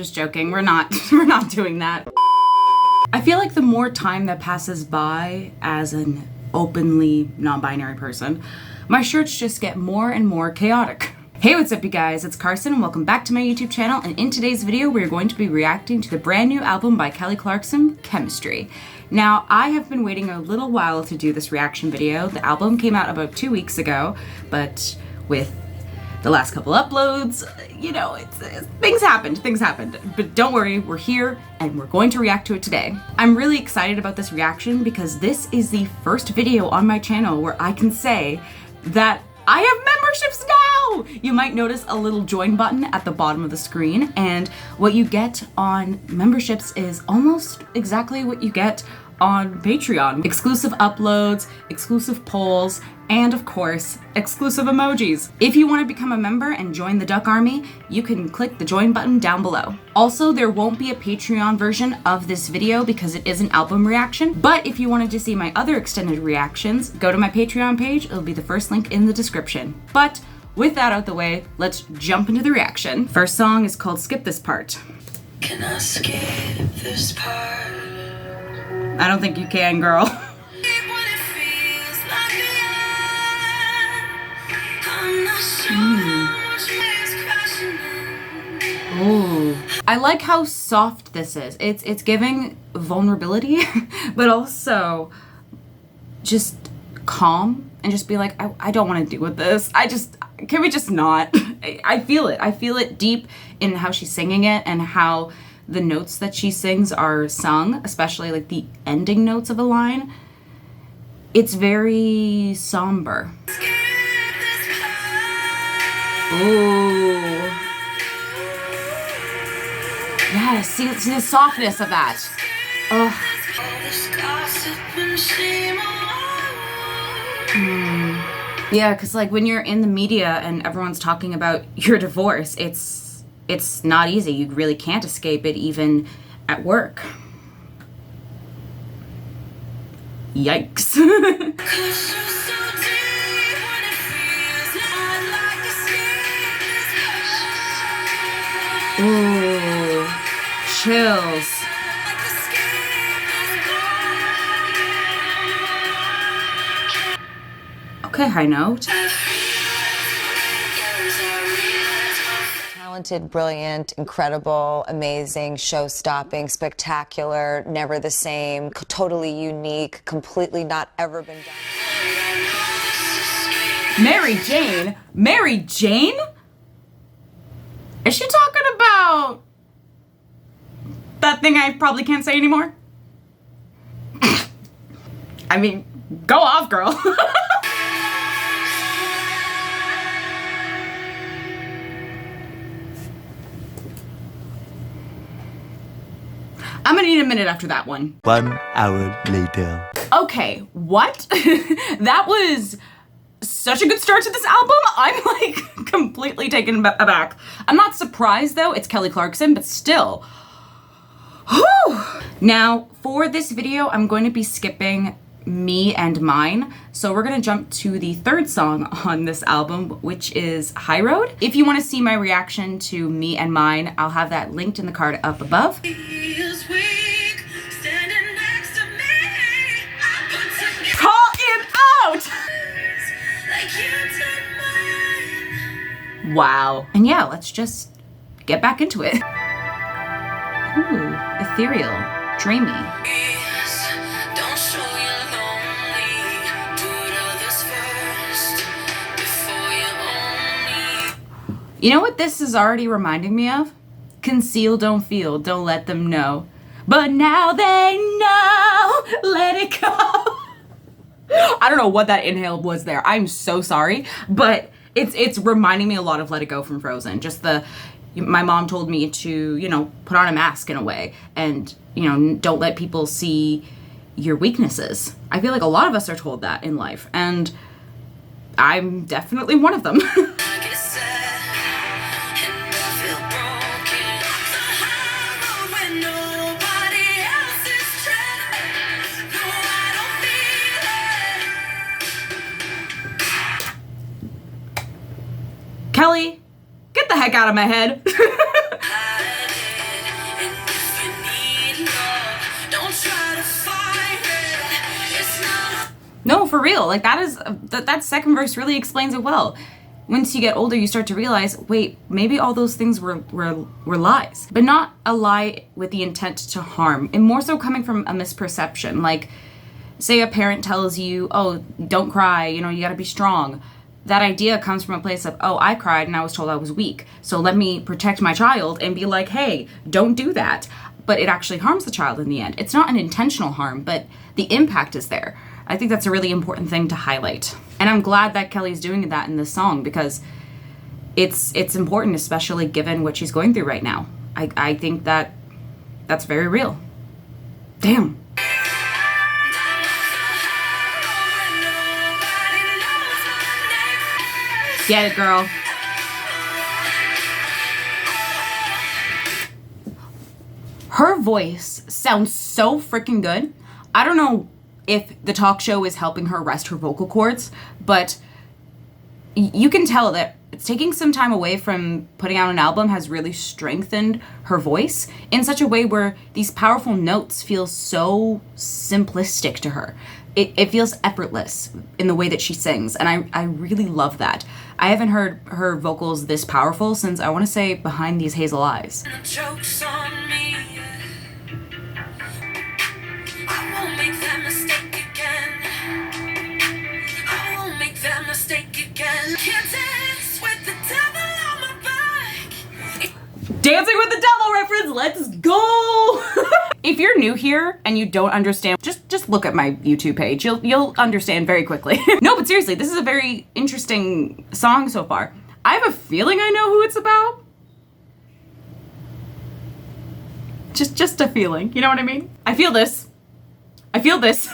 just joking. We're not we're not doing that. I feel like the more time that passes by as an openly non-binary person, my shirts just get more and more chaotic. Hey, what's up you guys? It's Carson and welcome back to my YouTube channel, and in today's video we're going to be reacting to the brand new album by Kelly Clarkson, Chemistry. Now, I have been waiting a little while to do this reaction video. The album came out about 2 weeks ago, but with the last couple uploads, you know, things happened. But don't worry, we're here and we're going to react to it today. I'm really excited about this reaction because this is the first video on my channel where I can say that I have memberships now! You might notice a little join button at the bottom of the screen, and what you get on memberships is almost exactly what you get on Patreon. Exclusive uploads, exclusive polls, and of course, exclusive emojis. If you want to become a member and join the Duck Army, you can click the join button down below. Also, there won't be a Patreon version of this video because it is an album reaction, but if you wanted to see my other extended reactions, go to my Patreon page. It'll be the first link in the description. But with that out the way, let's jump into the reaction. First song is called Skip This Part. Can I skip this part? I don't think you can, girl. Ooh. I like how soft this is. It's giving vulnerability, but also just calm and just be like, I don't want to deal with this. Can we just not? I feel it. I feel it deep in how she's singing it and how the notes that she sings are sung, especially like the ending notes of a line. It's very somber. Ooh. Yes, see the softness of that. Ugh. Yeah, because like when you're in the media and everyone's talking about your divorce, it's not easy. You really can't escape it even at work. Yikes. Ooh, chills. Okay, high note. Talented, brilliant, incredible, amazing, show-stopping, spectacular, never the same, totally unique, completely not ever been done. Mary Jane? Mary Jane? Is she talking about that thing I probably can't say anymore? I mean, go off, girl. I'm gonna need a minute after that one. 1 hour later. Okay, what? That was such a good start to this album. I'm like completely taken aback. I'm not surprised though, it's Kelly Clarkson, but still. Whew. Now, for this video, I'm going to be skipping Me and Mine. So we're gonna jump to the third song on this album, which is High Road. If you wanna see my reaction to Me and Mine, I'll have that linked in the card up above. Call him out! Wow. And yeah, let's just get back into it. Ooh, ethereal, dreamy. You know what this is already reminding me of? Conceal, don't feel, don't let them know. But now they know, let it go. I don't know what that inhale was there. I'm so sorry, but it's reminding me a lot of Let It Go from Frozen. Just my mom told me to, you know, put on a mask in a way and, you know, don't let people see your weaknesses. I feel like a lot of us are told that in life, and I'm definitely one of them. Kelly, get the heck out of my head. No, for real. Like that second verse really explains it well. Once you get older, you start to realize, wait, maybe all those things were lies, but not a lie with the intent to harm, and more so coming from a misperception. Like, say a parent tells you, oh, don't cry, you know, you gotta be strong. That idea comes from a place of, oh, I cried and I was told I was weak, so let me protect my child and be like, hey, don't do that. But it actually harms the child in the end. It's not an intentional harm, but the impact is there. I think that's a really important thing to highlight. And I'm glad that Kelly's doing that in this song, because it's important, especially given what she's going through right now. I think that's very real. Damn. Get it, girl. Her voice sounds so freaking good. I don't know if the talk show is helping her rest her vocal cords, but you can tell that it's taking some time away from putting out an album has really strengthened her voice in such a way where these powerful notes feel so simplistic to her. It feels effortless in the way that she sings, and I really love that. I haven't heard her vocals this powerful since, I want to say, Behind These Hazel Eyes. Joke's on me. I won't make that mistake again. I won't make that mistake again. Can't dance with the devil on my back. Dancing with the Devil reference, let's go! If you're new here and you don't understand, just look at my YouTube page. You'll understand very quickly. No, but seriously, this is a very interesting song so far. I have a feeling I know who it's about. Just a feeling, you know what I mean? I feel this. I feel this.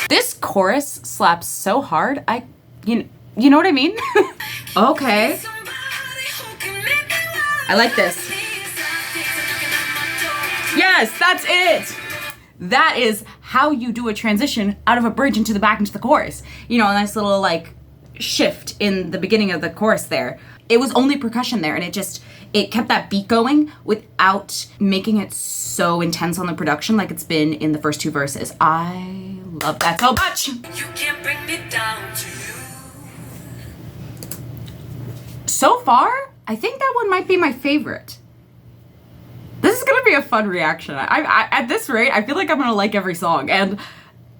This chorus slaps so hard. You know what I mean? Okay. I like this. Yes, that's it. That is how you do a transition out of a bridge into the back into the chorus. You know, a nice little like shift in the beginning of the chorus there. It was only percussion there, and it kept that beat going without making it so intense on the production like it's been in the first two verses. I love that so much. You can't bring me down to you. So far, I think that one might be my favorite. This is gonna be a fun reaction. I at this rate, I feel like I'm gonna like every song, and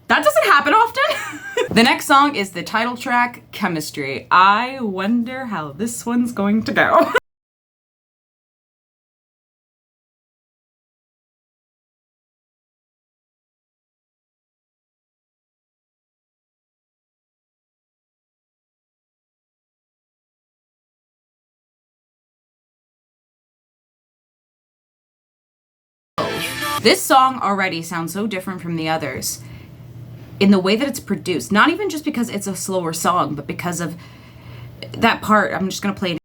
that doesn't happen often. The next song is the title track, Chemistry. I wonder how this one's going to go. This song already sounds so different from the others in the way that it's produced. Not even just because it's a slower song, but because of that part. I'm just gonna play it.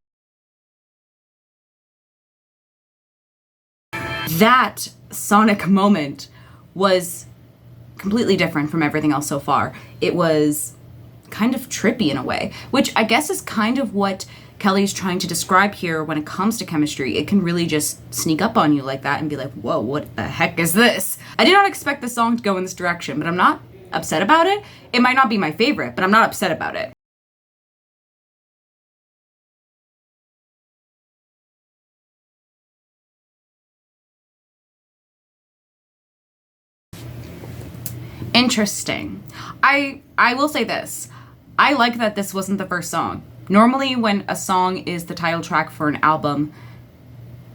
That sonic moment was completely different from everything else so far. It was kind of trippy in a way, which I guess is kind of what Kelly's trying to describe here when it comes to chemistry. It can really just sneak up on you like that and be like, whoa, what the heck is this? I did not expect the song to go in this direction, but I'm not upset about it. It might not be my favorite, but I'm not upset about it. Interesting. I will say this. I like that this wasn't the first song. Normally when a song is the title track for an album,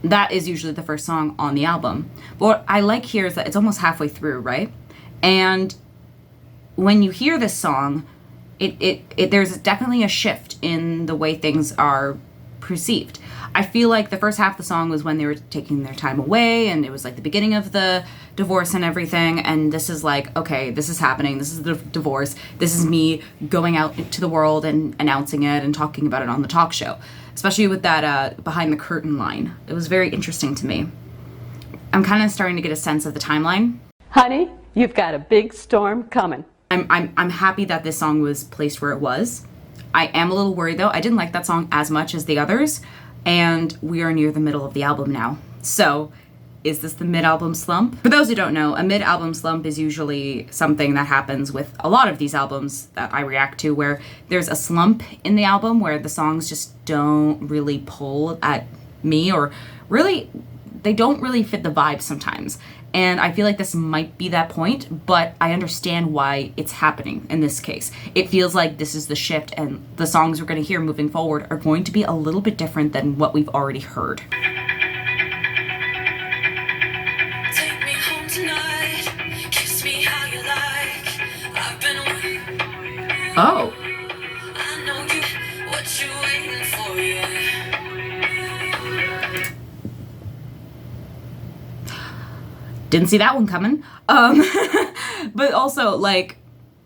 that is usually the first song on the album. But what I like here is that it's almost halfway through, right? And when you hear this song, there's definitely a shift in the way things are perceived. I feel like the first half of the song was when they were taking their time away, and it was like the beginning of the divorce and everything, and this is like, okay, this is happening, this is the divorce, this is me going out into the world and announcing it and talking about it on the talk show, especially with that behind the curtain line. It was very interesting to me. I'm kind of starting to get a sense of the timeline. Honey, You've got a big storm coming. I'm happy that this song was placed where it was. I am a little worried though. I didn't like that song as much as the others, and we are near the middle of the album now. So, is this the mid-album slump? For those who don't know, a mid-album slump is usually something that happens with a lot of these albums that I react to, where there's a slump in the album where the songs just don't really pull at me, or really, they don't really fit the vibe sometimes. And I feel like this might be that point, but I understand why it's happening in this case. It feels like this is the shift, and the songs we're going to hear moving forward are going to be a little bit different than what we've already heard. Take me home tonight. Kiss me how you like. I've been waiting. Oh. I know you. What you waiting for? Yeah. Didn't see that one coming. But also, like,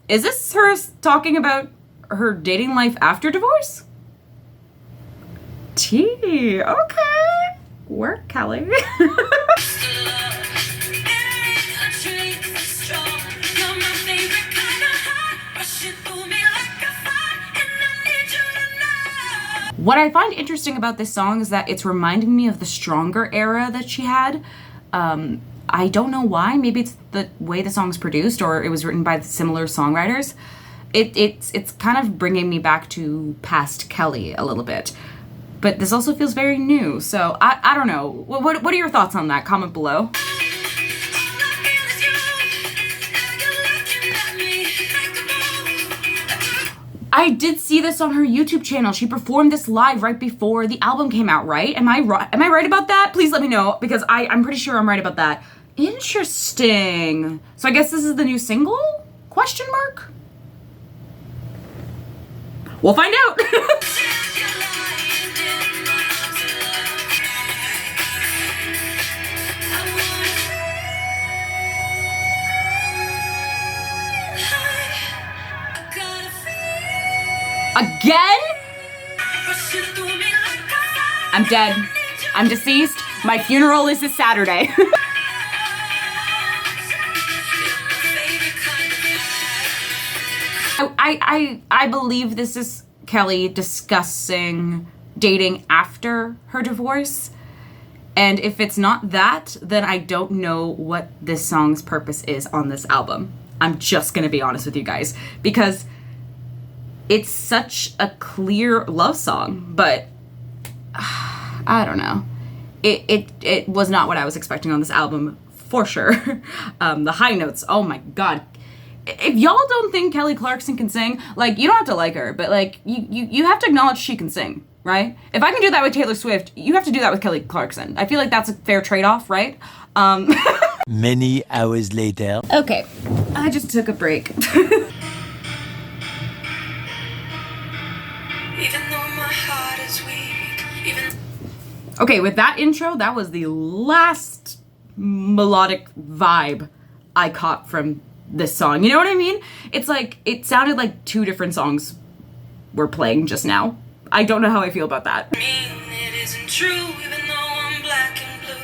is this her talking about her dating life after divorce? Tea. Okay. Work, Kelly. What I find interesting about this song is that it's reminding me of the Stronger era that she had. I don't know why. Maybe it's the way the song's produced, or it was written by similar songwriters. It's kind of bringing me back to past Kelly a little bit. But this also feels very new, so I don't know. What are your thoughts on that? Comment below. I did see this on her YouTube channel. She performed this live right before the album came out, right? Am I right about that? Please let me know, because I'm pretty sure I'm right about that. Interesting. So I guess this is the new single? Question mark? We'll find out. Again? I'm dead. I'm deceased. My funeral is this Saturday. I believe this is Kelly discussing dating after her divorce. And if it's not that, then I don't know what this song's purpose is on this album. I'm just gonna be honest with you guys, because it's such a clear love song, but I don't know. It was not what I was expecting on this album, for sure. The high notes, oh my god. If y'all don't think Kelly Clarkson can sing, like, you don't have to like her, but like, you have to acknowledge she can sing, right? If I can do that with Taylor Swift, you have to do that with Kelly Clarkson. I feel like that's a fair trade-off, right? Many hours later. Okay, I just took a break. Even though my heart is weak, Okay, with that intro, that was the last melodic vibe I caught from this song. You know what I mean? It's like, it sounded like two different songs were playing just now. I don't know how I feel about that. it isn't true, even though I'm black and blue.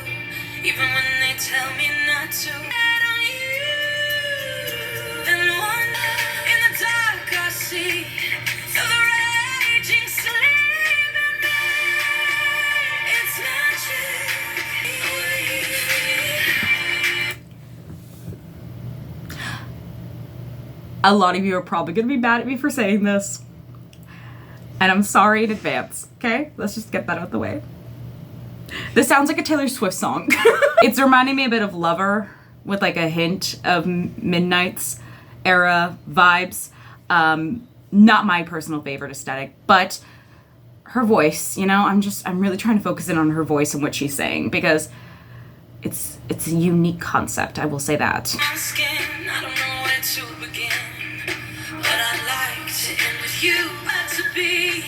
Even when they tell me not to. Bet on you. And one in the dark I see through the raging sleep in me. It's magic. A lot of you are probably gonna be mad at me for saying this. And I'm sorry in advance, okay? Let's just get that out of the way. This sounds like a Taylor Swift song. It's reminding me a bit of Lover, with like a hint of Midnight's era vibes. Not my personal favorite aesthetic, but her voice, you know, I'm really trying to focus in on her voice and what she's saying, because it's a unique concept, I will say that. My skin, I don't know where to begin, but I'd like to end with you. To be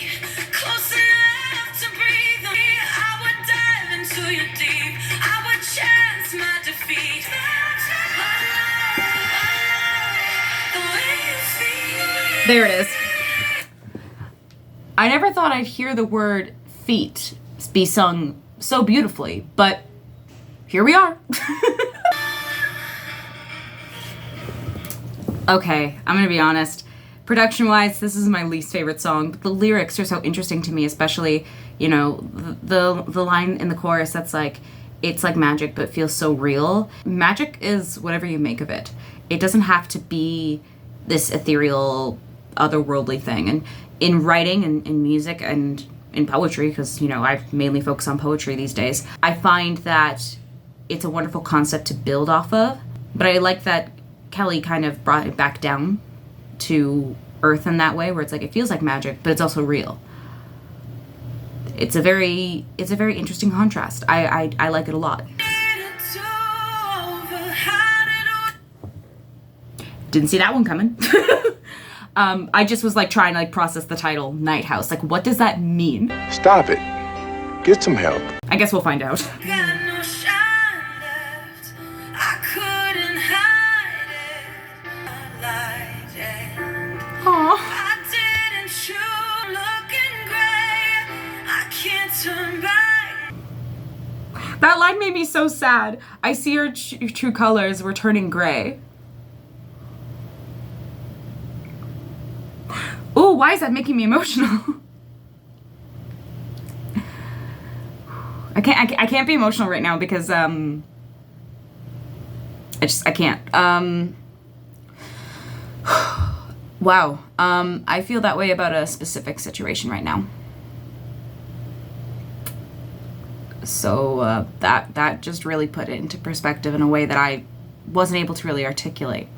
close enough to breathe on me, I would dive into your deep. I would chance my defeat. There it is. I never thought I'd hear the word feet be sung so beautifully, but here we are. Okay, I'm gonna be honest. Production-wise, this is my least favorite song, but the lyrics are so interesting to me, especially, you know, the line in the chorus that's like, it's like magic but feels so real. Magic is whatever you make of it. It doesn't have to be this ethereal, otherworldly thing. And in writing and in music and in poetry, because, you know, I mainly focus on poetry these days, I find that it's a wonderful concept to build off of. But I like that Kelly kind of brought it back down to earth in that way, where it's like, it feels like magic, but it's also real. It's a very interesting contrast. I like it a lot. Didn't see that one coming. I just was like trying to like process the title, Night House. Like, what does that mean? Stop it. Get some help. I guess we'll find out. That line made me so sad. I see your true colors were turning gray. Ooh, why is that making me emotional? I can't be emotional right now because I can't. Wow. I feel that way about a specific situation right now. So that just really put it into perspective in a way that I wasn't able to really articulate.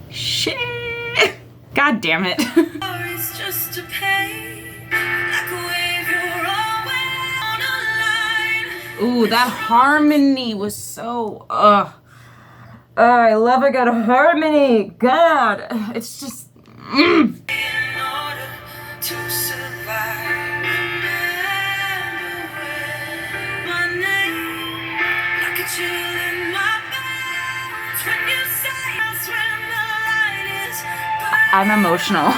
Shit! God damn it. Ooh, that harmony was so, I love I got a harmony. God, it's just, I'm emotional.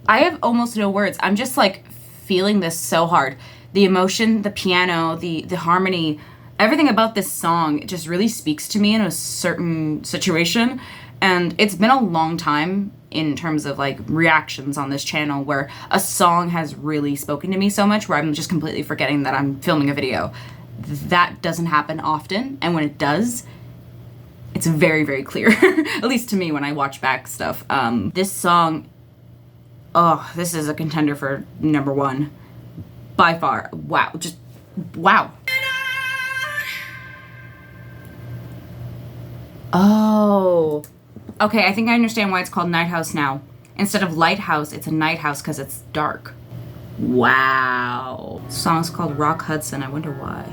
I have almost no words. I'm just like feeling this so hard. The emotion, the piano, the harmony, everything about this song just really speaks to me in a certain situation. And it's been a long time in terms of like reactions on this channel where a song has really spoken to me so much where I'm just completely forgetting that I'm filming a video. That doesn't happen often, and when it does, it's very, very clear. At least to me when I watch back stuff. This song, oh, this is a contender for #1 by far. Wow, just wow. Oh. Okay, I think I understand why it's called Night House now. Instead of Lighthouse, it's a night house because it's dark. Wow. The song's called Rock Hudson. I wonder why.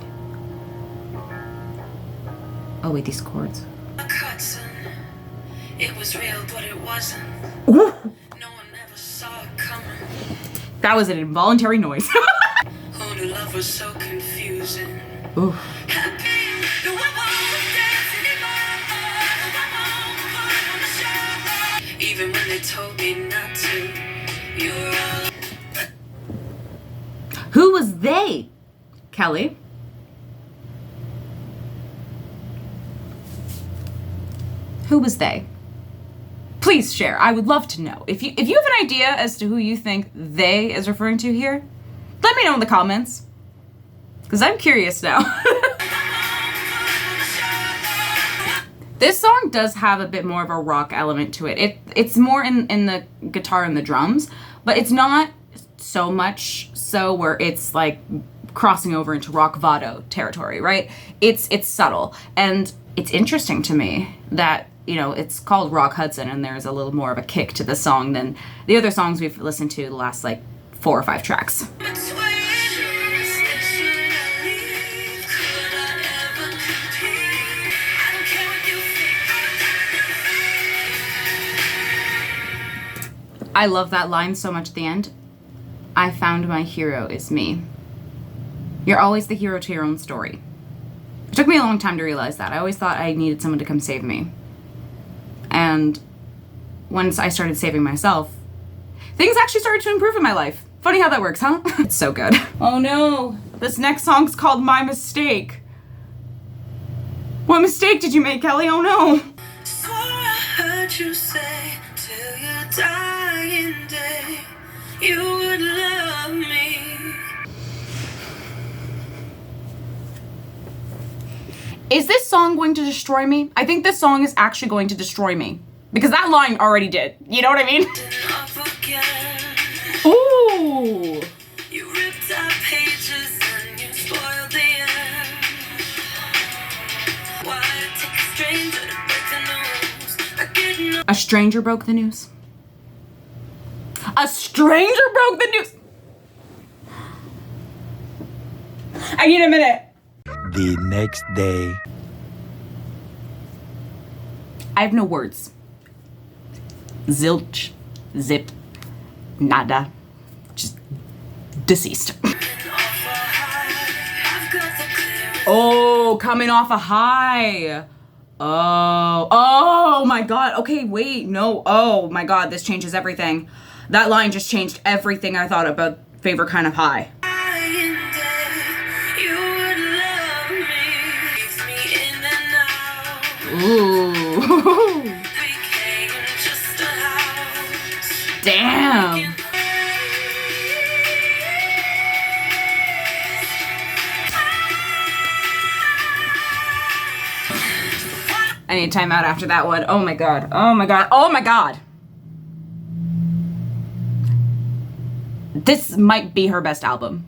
Oh wait, these chords. Hudson. It was real, but it wasn't. Ooh. No one ever saw it coming. That was an involuntary noise. Who knew love was so confusing? Ooh. Even when they told me not to, you were all... Who was they, Kelly? Who was they? Please share. I would love to know. If you have an idea as to who you think they is referring to here, let me know in the comments. Because I'm curious now. This song does have a bit more of a rock element to it. It's more in the guitar and the drums, but it's not so much so where it's like crossing over into rock vado territory, right? It's subtle, and it's interesting to me that, you know, it's called Rock Hudson and there's a little more of a kick to the song than the other songs we've listened to the last like 4 or 5 tracks. I love that line so much at the end. I found my hero is me. You're always the hero to your own story. It took me a long time to realize that. I always thought I needed someone to come save me. And once I started saving myself, things actually started to improve in my life. Funny how that works, huh? It's so good. Oh no, this next song's called My Mistake. What mistake did you make, Kelly? Oh no. Swore I heard you say till your dying day you would love me. Is this song going to destroy me? I think this song is actually going to destroy me. Because that line already did. You know what I mean? Ooh. You ripped our pages and you spoiled the end. Why take a stranger to break the news? I didn't know. A stranger broke the news. A stranger broke the news. I need a minute. The next day. I have no words. Zilch, zip, nada, just deceased. Oh, coming off a high. Oh my God. Okay, wait, no. Oh my God, this changes everything. That line just changed everything I thought about Favorite Kind of High. Ooh. Damn. I need time out after that one. Oh my God. Oh my God. Oh my God. This might be her best album.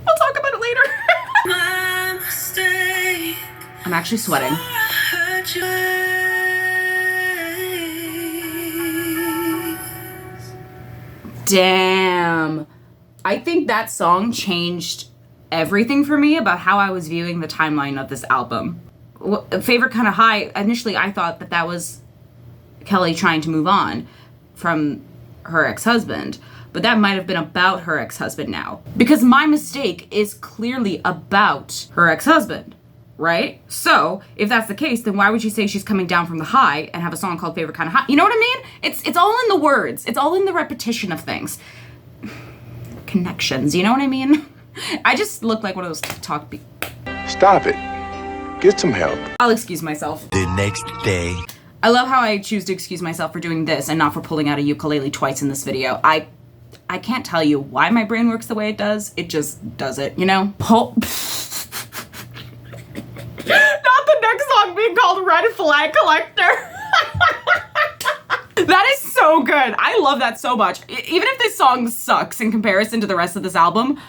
We'll talk about it later. My mistake. I'm actually sweating. Damn. I think that song changed everything for me about how I was viewing the timeline of this album. Favorite Kind of High, initially I thought that was Kelly trying to move on from her ex-husband, but that might have been about her ex-husband now. Because My Mistake is clearly about her ex-husband, right? So, if that's the case, then why would you say she's coming down from the high and have a song called Favorite Kind of High? You know what I mean? It's all in the words. It's all in the repetition of things. Connections, you know what I mean? I just look like one of those TikTok people. Stop it. Get some help. I'll excuse myself. The next day. I love how I choose to excuse myself for doing this and not for pulling out a ukulele twice in this video. I can't tell you why my brain works the way it does. It just does it, you know? Not the next song being called Red Flag Collector. That is so good. I love that so much. Even if this song sucks in comparison to the rest of this album,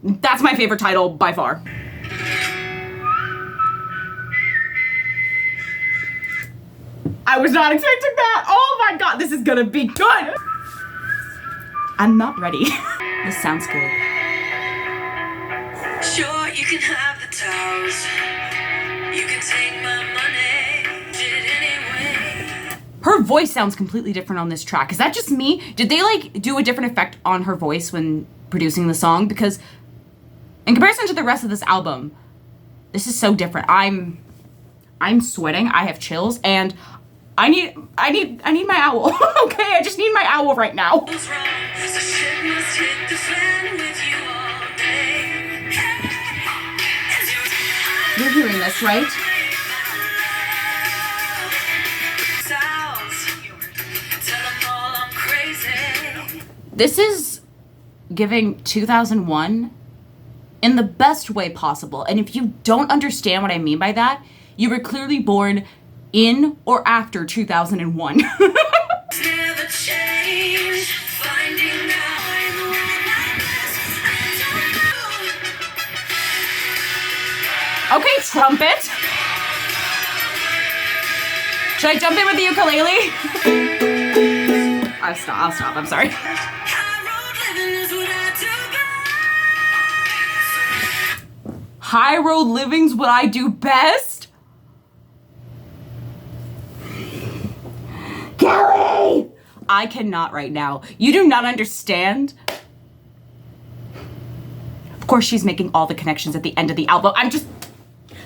that's my favorite title by far. I was not expecting that. Oh my God, this is gonna be good. I'm not ready. This sounds good. Sure, you can have the towers. You can take my money. Did it anyway. Her voice sounds completely different on this track. Is that just me? Did they like do a different effect on her voice when producing the song? Because in comparison to the rest of this album, this is so different. I'm sweating. I have chills, and I need my owl. Okay, I just need my owl right now. What's wrong? So shit must hit the fan with you all day. You're hearing this, right? Tell them all I'm crazy. This is giving 2001 in the best way possible. And if you don't understand what I mean by that, you were clearly born in or after 2001. Never change. Finding out I'm the one like this. Okay, trumpet. Should I jump in with the ukulele? I'll stop, I'm sorry. High road living's what I do best? Kelly! I cannot right now. You do not understand. Of course she's making all the connections at the end of the album. I'm just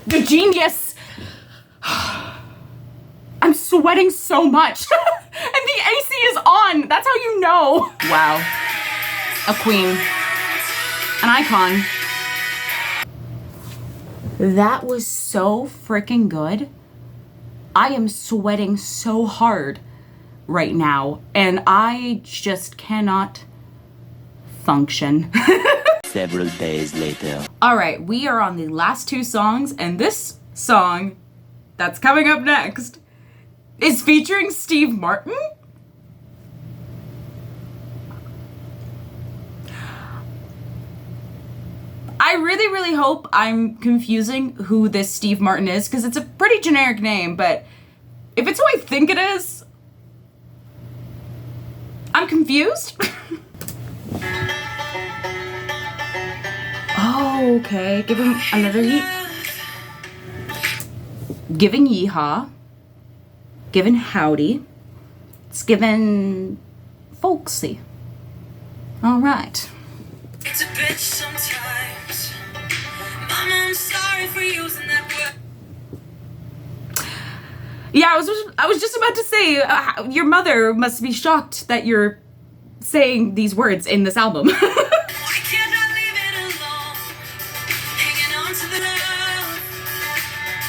the genius. I'm so sweating so much. And the AC is on. That's how you know. Wow. A queen. An icon. That was so freaking good. I am sweating so hard right now, and I just cannot function. Several days later. All right, we are on the last two songs, and this song that's coming up next is featuring Steve Martin. I really, really hope I'm confusing who this Steve Martin is, because it's a pretty generic name, but if it's who I think it is, I'm confused. Oh, okay. Give him another giving yeehaw. Giving howdy. It's giving folksy. All right. It's a bitch sometimes. Mama, I'm sorry for using that word. Yeah, I was just about to say, your mother must be shocked that you're saying these words in this album. Why can't I leave it alone? Hanging on to the love.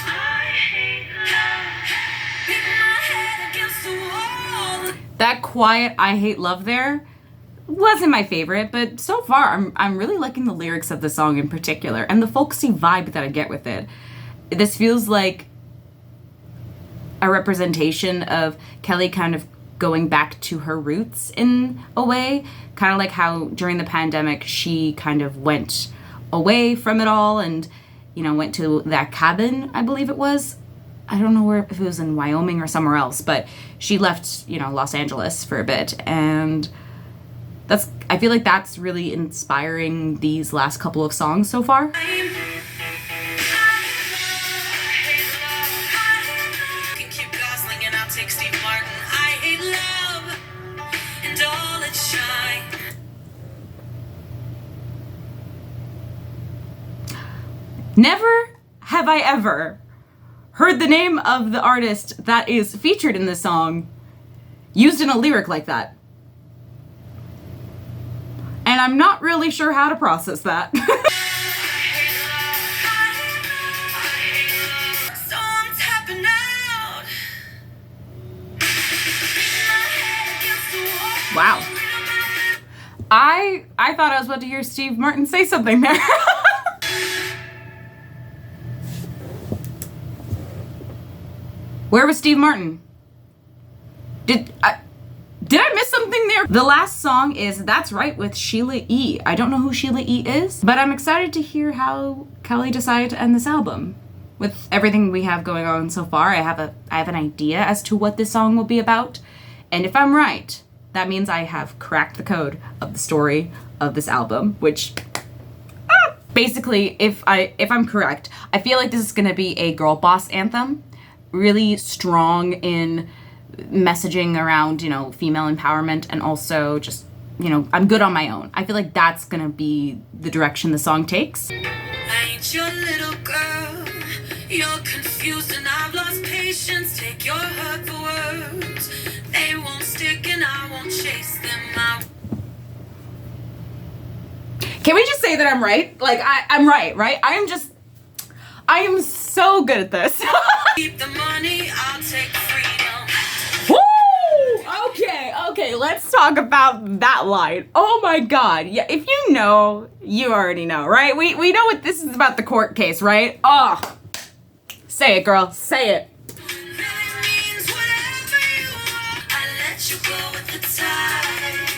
I hate love. Beating my head against the wall. That quiet I hate love there wasn't my favorite, but so far I'm really liking the lyrics of the song in particular and the folksy vibe that I get with it. This feels like a representation of Kelly kind of going back to her roots in a way, kind of like how during the pandemic she kind of went away from it all and, you know, went to that cabin, I believe it was. I don't know if it was in Wyoming or somewhere else, but she left, you know, Los Angeles for a bit, and I feel like that's really inspiring these last couple of songs so far. Never have I ever heard the name of the artist that is featured in this song used in a lyric like that. And I'm not really sure how to process that. Wow. I thought I was about to hear Steve Martin say something there. Where was Steve Martin? Did I miss something there? The last song is That's Right with Sheila E. I don't know who Sheila E. is, but I'm excited to hear how Kelly decided to end this album. With everything we have going on so far, I have an idea as to what this song will be about. And if I'm right, that means I have cracked the code of the story of this album, which basically, if I'm correct, I feel like this is gonna be a girl boss anthem, really strong in messaging around, you know, female empowerment, and also just, you know, I'm good on my own. I feel like that's gonna be the direction the song takes. I ain't your little girl. You're confused and I've lost patience. Take your hurtful words. They won't stick and I won't chase them out. Can we just say that I'm right? Like, I'm right? I am so good at this. Keep the money, I'll take freedom. Woo! Okay, let's talk about that line. Oh my god. Yeah, if you know, you already know, right? We know what this is about, the court case, right? Oh. Say it, girl. Say it. Really means whatever you want. I let you go with the tide.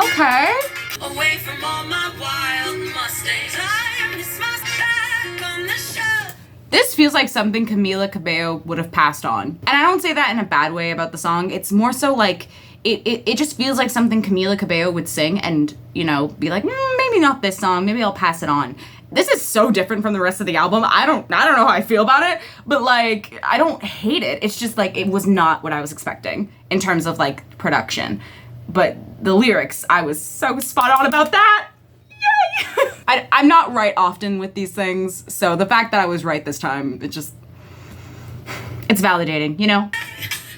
Okay. Away from all my wild Mustangs. I miss my back on the show. This feels like something Camila Cabello would have passed on. And I don't say that in a bad way about the song. It's more so like, it just feels like something Camila Cabello would sing and, you know, be like, maybe not this song, maybe I'll pass it on. This is so different from the rest of the album. I don't know how I feel about it, but like, I don't hate it. It's just like, it was not what I was expecting in terms of like production. But the lyrics, I was so spot on about that. Yay! I'm not right often with these things, so the fact that I was right this time, It's validating, you know?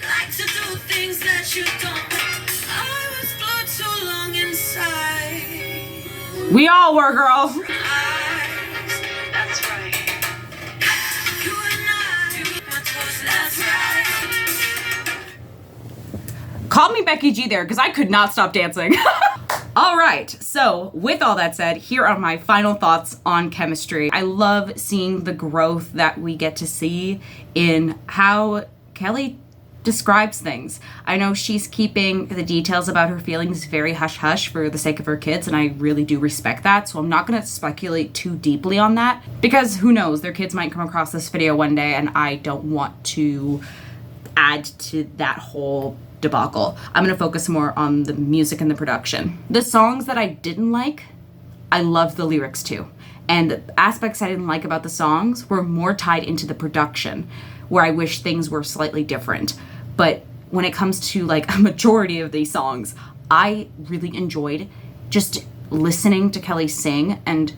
Like to do things that you don't. I was glued too long inside. We all were, girl. Eyes, that's right. You and I, my toes, that's right. Call me Becky G there, because I could not stop dancing. All right, so with all that said, here are my final thoughts on Chemistry. I love seeing the growth that we get to see in how Kelly describes things. I know she's keeping the details about her feelings very hush-hush for the sake of her kids, and I really do respect that, so I'm not going to speculate too deeply on that, because who knows, their kids might come across this video one day, and I don't want to add to that whole debacle. I'm gonna focus more on the music and the production. The songs that I didn't like, I loved the lyrics to. And the aspects I didn't like about the songs were more tied into the production, where I wish things were slightly different. But when it comes to like a majority of these songs, I really enjoyed just listening to Kelly sing and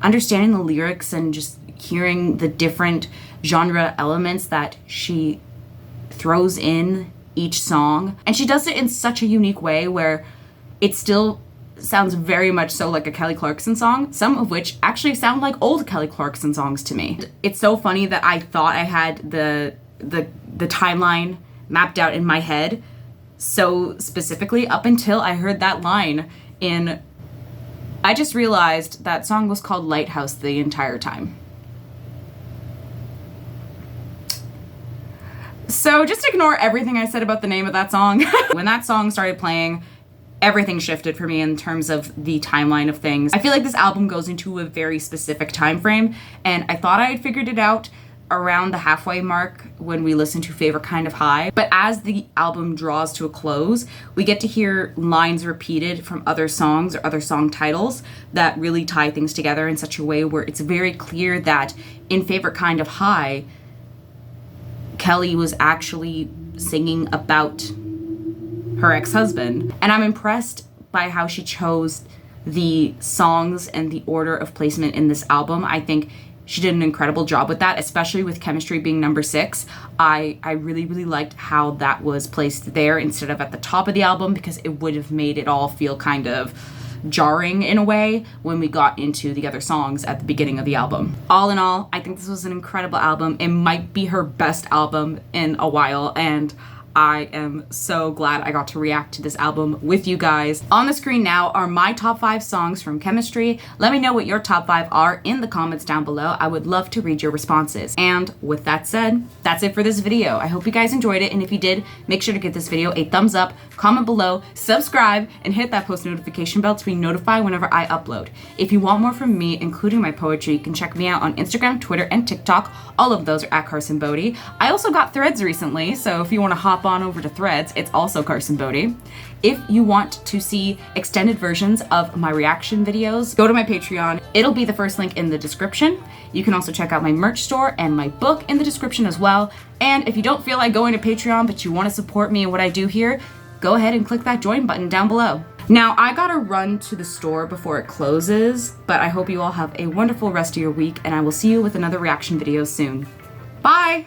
understanding the lyrics and just hearing the different genre elements that she throws in each song. And she does it in such a unique way where it still sounds very much so like a Kelly Clarkson song, some of which actually sound like old Kelly Clarkson songs to me. It's so funny that I thought I had the timeline mapped out in my head so specifically up until I heard that line in, I just realized that song was called Lighthouse the entire time. So just ignore everything I said about the name of that song. When that song started playing, everything shifted for me in terms of the timeline of things. I feel like this album goes into a very specific time frame, and I thought I had figured it out around the halfway mark when we listened to Favorite Kind of High. But as the album draws to a close, we get to hear lines repeated from other songs or other song titles that really tie things together in such a way where it's very clear that in Favorite Kind of High, Kelly was actually singing about her ex-husband. And I'm impressed by how she chose the songs and the order of placement in this album. I think she did an incredible job with that, especially with Chemistry being number 6. I really, really liked how that was placed there instead of at the top of the album, because it would have made it all feel kind of jarring in a way when we got into the other songs at the beginning of the album. All in all, I think this was an incredible album. It might be her best album in a while, and I am so glad I got to react to this album with you guys. On the screen now are my top 5 songs from Chemistry. Let me know what your top 5 are in the comments down below. I would love to read your responses. And with that said, that's it for this video. I hope you guys enjoyed it, and if you did, make sure to give this video a thumbs up, comment below, subscribe, and hit that post notification bell to be notified whenever I upload. If you want more from me, including my poetry, you can check me out on Instagram, Twitter, and TikTok. All of those are at Carson Bohdi. I also got Threads recently, so if you want to hop on over to Threads, it's also Carson Bohdi. If you want to see extended versions of my reaction videos, go to my Patreon. It'll be the first link in the description. You can also check out my merch store and my book in the description as well. And if you don't feel like going to Patreon, but you want to support me and what I do here, go ahead and click that join button down below. Now, I gotta run to the store before it closes, but I hope you all have a wonderful rest of your week, and I will see you with another reaction video soon. Bye!